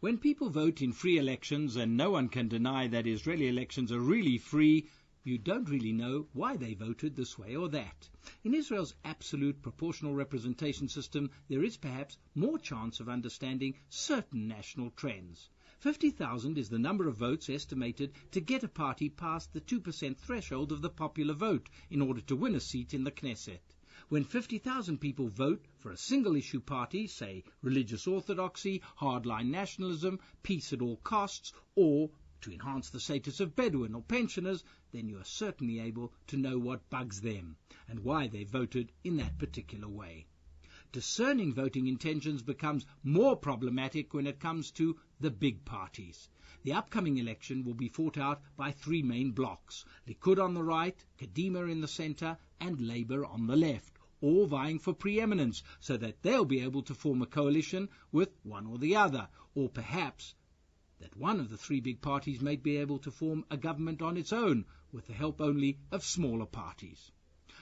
When people vote in free elections, and no one can deny that Israeli elections are really free, you don't really know why they voted this way or that. In Israel's absolute proportional representation system, there is perhaps more chance of understanding certain national trends. 50,000 is the number of votes estimated to get a party past the 2% threshold of the popular vote in order to win a seat in the Knesset. When 50,000 people vote for a single-issue party, say religious orthodoxy, hardline nationalism, peace at all costs, or to enhance the status of Bedouin or pensioners, then you are certainly able to know what bugs them and why they voted in that particular way. Discerning voting intentions becomes more problematic when it comes to the big parties. The upcoming election will be fought out by three main blocks: Likud on the right, Kadima in the centre, and Labour on the left, all vying for preeminence so that they'll be able to form a coalition with one or the other, or perhaps that one of the three big parties may be able to form a government on its own with the help only of smaller parties.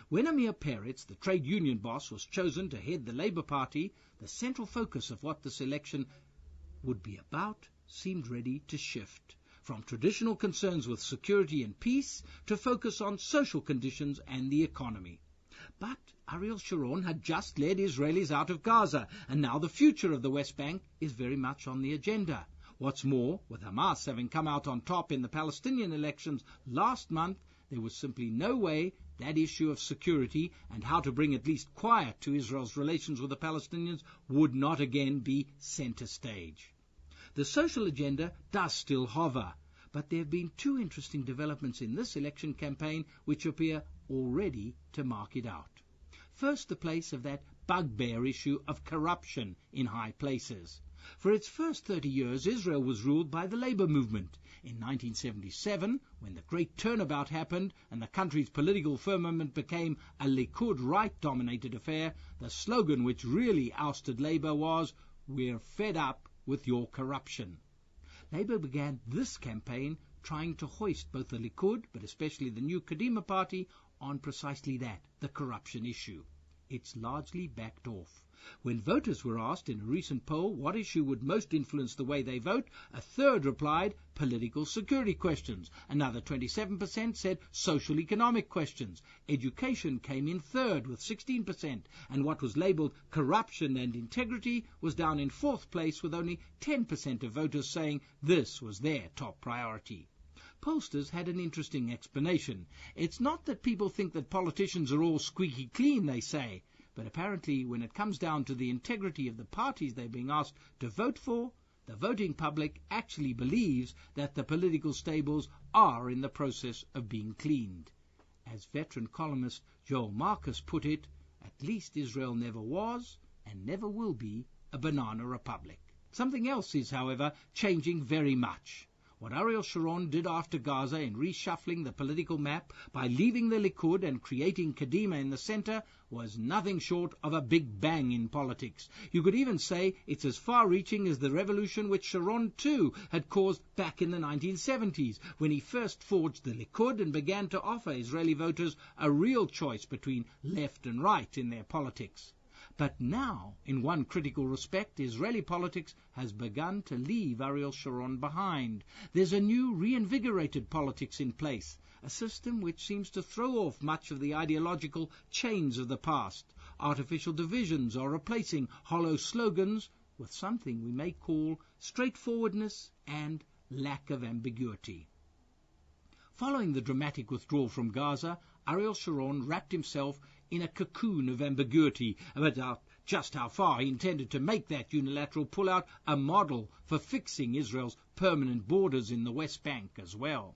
When Amir Peretz, the trade union boss, was chosen to head the Labour Party, the central focus of what this election would be about seemed ready to shift, from traditional concerns with security and peace to focus on social conditions and the economy. But Ariel Sharon had just led Israelis out of Gaza, and now the future of the West Bank is very much on the agenda. What's more, with Hamas having come out on top in the Palestinian elections last month, there was simply no way that issue of security and how to bring at least quiet to Israel's relations with the Palestinians would not again be center stage. The social agenda does still hover, but there have been two interesting developments in this election campaign which appear already to mark it out. First, the place of that bugbear issue of corruption in high places. For its first 30 years, Israel was ruled by the labor movement. In 1977, when the great turnabout happened and the country's political firmament became a Likud right-dominated affair, the slogan which really ousted Labour was, "We're fed up with your corruption." Labour began this campaign trying to hoist both the Likud, but especially the new Kadima party, on precisely that, the corruption issue. It's largely backed off. When voters were asked in a recent poll what issue would most influence the way they vote, a third replied political security questions. Another 27% said social economic questions. Education came in third with 16%, and what was labelled corruption and integrity was down in fourth place with only 10% of voters saying this was their top priority. Pollsters had an interesting explanation. It's not that people think that politicians are all squeaky clean, they say, but apparently when it comes down to the integrity of the parties they're being asked to vote for, the voting public actually believes that the political stables are in the process of being cleaned. As veteran columnist Joel Marcus put it, at least Israel never was and never will be a banana republic. Something else is, however, changing very much. What Ariel Sharon did after Gaza in reshuffling the political map by leaving the Likud and creating Kadima in the center was nothing short of a big bang in politics. You could even say it's as far-reaching as the revolution which Sharon too had caused back in the 1970s, when he first forged the Likud and began to offer Israeli voters a real choice between left and right in their politics. But now, in one critical respect, Israeli politics has begun to leave Ariel Sharon behind. There's a new reinvigorated politics in place, a system which seems to throw off much of the ideological chains of the past. Artificial divisions are replacing hollow slogans with something we may call straightforwardness and lack of ambiguity. Following the dramatic withdrawal from Gaza, Ariel Sharon wrapped himself in a cocoon of ambiguity about just how far he intended to make that unilateral pullout a model for fixing Israel's permanent borders in the West Bank as well.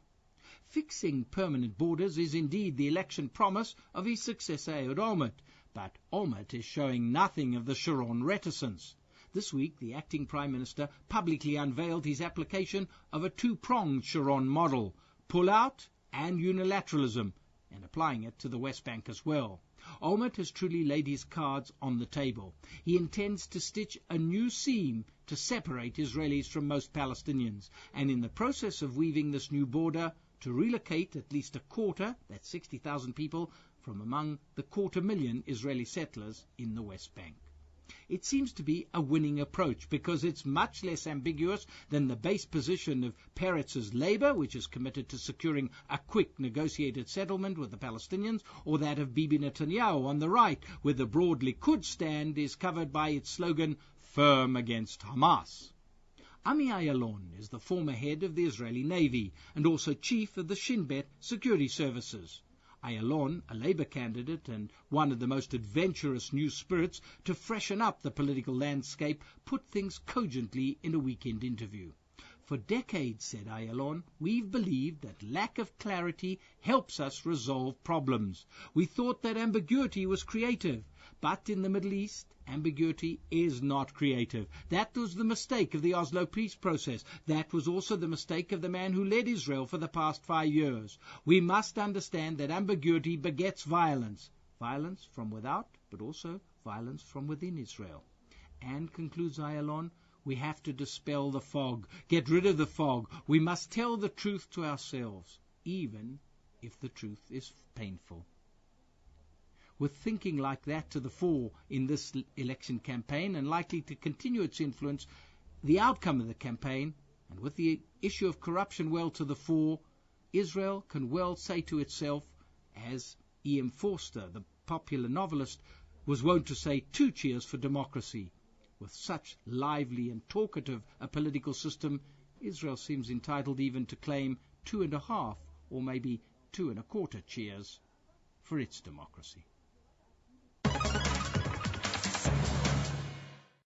Fixing permanent borders is indeed the election promise of his successor Ehud Olmert, but Olmert is showing nothing of the Sharon reticence. This week, the acting Prime Minister publicly unveiled his application of a two-pronged Sharon model, pull-out and unilateralism, and applying it to the West Bank as well. Olmert has truly laid his cards on the table. He intends to stitch a new seam to separate Israelis from most Palestinians, and in the process of weaving this new border, to relocate at least a quarter, that's 60,000 people, from among the 250,000 Israeli settlers in the West Bank. It seems to be a winning approach because it's much less ambiguous than the base position of Peretz's Labour, which is committed to securing a quick negotiated settlement with the Palestinians, or that of Bibi Netanyahu on the right, where the broad Likud stand is covered by its slogan, "Firm against Hamas." Ami Ayalon is the former head of the Israeli Navy and also chief of the Shin Bet security services. Ayalon, a Labour candidate and one of the most adventurous new spirits to freshen up the political landscape, put things cogently in a weekend interview. For decades, said Ayalon, we've believed that lack of clarity helps us resolve problems. We thought that ambiguity was creative, but in the Middle East, ambiguity is not creative. That was the mistake of the Oslo peace process. That was also the mistake of the man who led Israel for the past 5 years. We must understand that ambiguity begets violence. Violence from without, but also violence from within Israel. And, concludes Ayalon, we have to dispel the fog, get rid of the fog. We must tell the truth to ourselves, even if the truth is painful. With thinking like that to the fore in this election campaign and likely to continue its influence, the outcome of the campaign, and with the issue of corruption well to the fore, Israel can well say to itself, as E.M. Forster, the popular novelist, was wont to say, 2 cheers for democracy. With such lively and talkative a political system, Israel seems entitled even to claim 2.5 or maybe 2.25 cheers for its democracy.